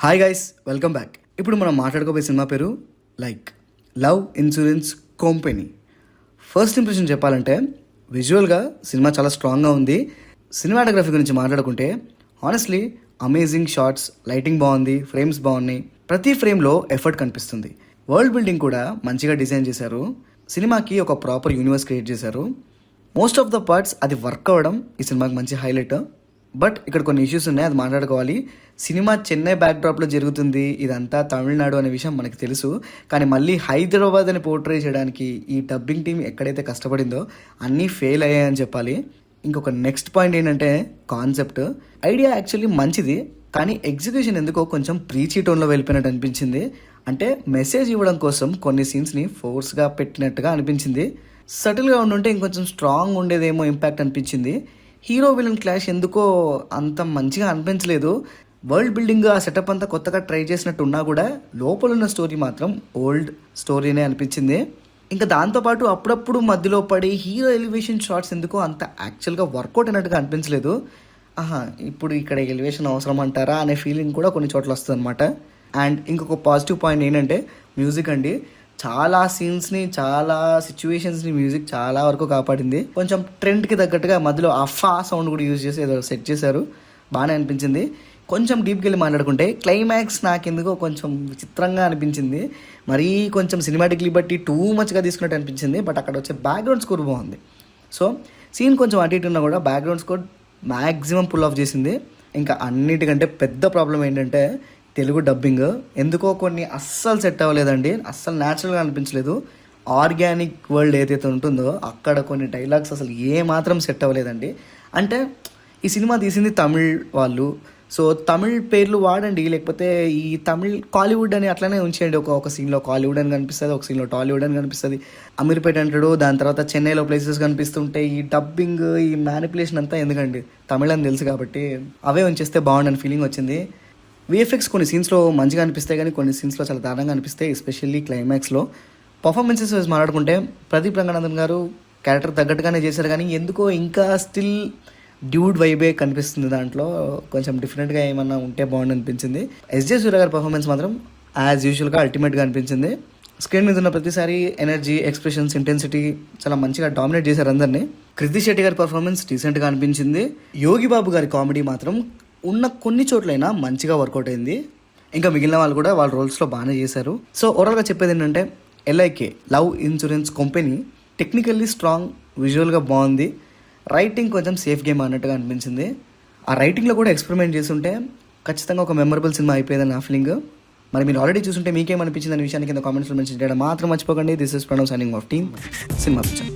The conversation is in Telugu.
Hi guys, welcome back. ఇప్పుడు మనం మాట్లాడుకోబోయే సినిమా పేరు love insurance company. First impression చెప్పాలంటే విజువల్గా సినిమా చాలా స్ట్రాంగ్గా ఉంది. సినిమాటోగ్రఫీ గురించి మాట్లాడుకుంటే ఆనెస్ట్లీ అమేజింగ్ షాట్స్, లైటింగ్ బాగుంది, ఫ్రేమ్స్ బాగున్నాయి. ప్రతి ఫ్రేమ్లో ఎఫర్ట్ కనిపిస్తుంది. వరల్డ్ బిల్డింగ్ కూడా మంచిగా డిజైన్ చేశారు. సినిమాకి ఒక ప్రాపర్ యూనివర్స్ క్రియేట్ చేశారు. మోస్ట్ ఆఫ్ ద పార్ట్స్ అది వర్క్ అవ్వడం ఈ సినిమాకి మంచి హైలైట్. బట్ ఇక్కడ కొన్ని ఇష్యూస్ ఉన్నాయి, అది మాట్లాడుకోవాలి. సినిమా చెన్నై బ్యాక్డ్రాప్లో జరుగుతుంది, ఇదంతా తమిళనాడు అనే విషయం మనకు తెలుసు. కానీ మళ్ళీ హైదరాబాద్ అని పోర్ట్రే చేయడానికి ఈ డబ్బింగ్ టీం ఎక్కడైతే కష్టపడిందో అన్నీ ఫెయిల్ అయ్యాయని చెప్పాలి. ఇంకొక నెక్స్ట్ పాయింట్ ఏంటంటే కాన్సెప్ట్. ఐడియా యాక్చువల్లీ మంచిది, కానీ ఎగ్జిక్యూషన్ ఎందుకో కొంచెం ప్రీచీ టోన్లో వెళ్ళిపోయినట్టు అనిపించింది. అంటే మెసేజ్ ఇవ్వడం కోసం కొన్ని సీన్స్ని ఫోర్స్గా పెట్టినట్టుగా అనిపించింది. సటిల్గా ఉండుంటే ఇంకొంచెం స్ట్రాంగ్ ఉండేదేమో ఇంపాక్ట్ అనిపించింది. హీరో విలన్ క్లాష్ ఎందుకో అంత మంచిగా అనిపించలేదు. వరల్డ్ బిల్డింగ్ ఆ సెటప్ అంతా కొత్తగా ట్రై చేసినట్టు ఉన్నా కూడా లోపల ఉన్న స్టోరీ మాత్రం ఓల్డ్ స్టోరీనే అనిపించింది. ఇంకా దాంతోపాటు అప్పుడప్పుడు మధ్యలో పడి హీరో ఎలివేషన్ షాట్స్ ఎందుకో అంత యాక్చువల్గా వర్కౌట్ అయినట్టుగా అనిపించలేదు. ఇప్పుడు ఇక్కడ ఎలివేషన్ అవసరం అంటారా అనే ఫీలింగ్ కూడా కొన్ని చోట్ల వస్తుంది అనమాట. అండ్ ఇంకొక పాజిటివ్ పాయింట్ ఏంటంటే మ్యూజిక్ అండి. చాలా సీన్స్ని, చాలా సిచ్యువేషన్స్ని మ్యూజిక్ చాలా వరకు కాపాడింది. కొంచెం ట్రెండ్కి తగ్గట్టుగా మధ్యలో అఫా సౌండ్ కూడా యూజ్ చేసి ఏదో సెట్ చేశారు, బాగానే అనిపించింది. కొంచెం డీప్కి వెళ్ళి మాట్లాడుకుంటే క్లైమాక్స్ నాకెందుకో కొంచెం విచిత్రంగా అనిపించింది. మరీ కొంచెం సినిమాటిక్లీ బట్టి టూ మచ్గా తీసుకున్నట్టు అనిపించింది. బట్ అక్కడ వచ్చే బ్యాక్గ్రౌండ్ స్కోర్ బాగుంది. సో సీన్ కొంచెం అటు ఇటు ఉన్నా కూడా background score maximum pull off చేసింది. ఇంకా అన్నిటికంటే పెద్ద ప్రాబ్లం ఏంటంటే తెలుగు డబ్బింగ్ ఎందుకో కొన్ని అస్సలు సెట్ అవ్వలేదండి. అస్సలు న్యాచురల్గా అనిపించలేదు. ఆర్గానిక్ వరల్డ్ ఏదైతే ఉంటుందో అక్కడ కొన్ని డైలాగ్స్ అసలు ఏమాత్రం సెట్ అవ్వలేదండి. అంటే ఈ సినిమా తీసింది తమిళ్ వాళ్ళు, సో తమిళ్ పేర్లు వాడండి, లేకపోతే ఈ తమిళ్ కాలీవుడ్ అని అట్లనే ఉంచేయండి. ఒక సీన్లో కాలీవుడ్ అని కనిపిస్తుంది, ఒక సీన్లో టాలీవుడ్ అని కనిపిస్తుంది, అమీర్పేట అంటాడు, దాని తర్వాత చెన్నైలో ప్లేసెస్ కనిపిస్తుంటే ఈ డబ్బింగ్, ఈ మ్యానిపులేషన్ అంతా ఎందుకండి, తమిళ్ అని తెలుసు కాబట్టి అవే ఉంచేస్తే బాగుండని ఫీలింగ్ వచ్చింది. విఎఫ్ఎక్స్ కొన్ని సీన్స్లో మంచిగా అనిపిస్తాయి, కానీ కొన్ని సీన్స్లో చాలా దారుణంగా అనిపిస్తాయి, ఎస్పెషల్లీ క్లైమాక్స్లో. పర్ఫార్మెన్సెస్ మాట్లాడుకుంటే ప్రదీప్ రంగనాథన్ గారు క్యారెక్టర్ తగ్గట్టుగానే చేశారు, కానీ ఎందుకో ఇంకా స్టిల్ డ్యూడ్ వైబే కనిపిస్తుంది. దాంట్లో కొంచెం డిఫరెంట్గా ఏమన్నా ఉంటే బాగుంది అనిపించింది. ఎస్జే సూర్య గారి పర్ఫార్మెన్స్ మాత్రం యాజ్ యూజువల్గా అల్టిమేట్గా అనిపించింది. స్క్రీన్ మీద ఉన్న ప్రతిసారి ఎనర్జీ, ఎక్స్ప్రెషన్స్, ఇంటెన్సిటీ చాలా మంచిగా డామినేట్ చేశారు అందరినీ. కృతి శెట్టి గారి పర్ఫార్మెన్స్ డీసెంట్గా అనిపించింది. యోగి బాబు గారి కామెడీ మాత్రం ఉన్న కొన్ని చోట్లైనా మంచిగా వర్కౌట్ అయింది. ఇంకా మిగిలిన వాళ్ళు కూడా వాళ్ళ రోల్స్లో బాగానే చేశారు. సో ఓవరాల్గా చెప్పేది ఏంటంటే love insurance company technically strong, విజువల్గా బాగుంది, రైటింగ్ కొంచెం సేఫ్ గేమ్ అన్నట్టుగా అనిపించింది. ఆ రైటింగ్లో కూడా ఎక్స్పెరిమెంట్ చేస్తుంటే ఖచ్చితంగా ఒక మెమరబుల్ సినిమా అయిపోయేదని నా ఫీలింగ్. మరి మీరు ఆల్రెడీ చూస్తుంటే మీకేమనిపించింది అనే విషయాన్ని కింద కామెంట్స్లో మెన్షన్ చేయడం మాత్రం మర్చిపోకండి. This is Pranav signing off team cinema picture.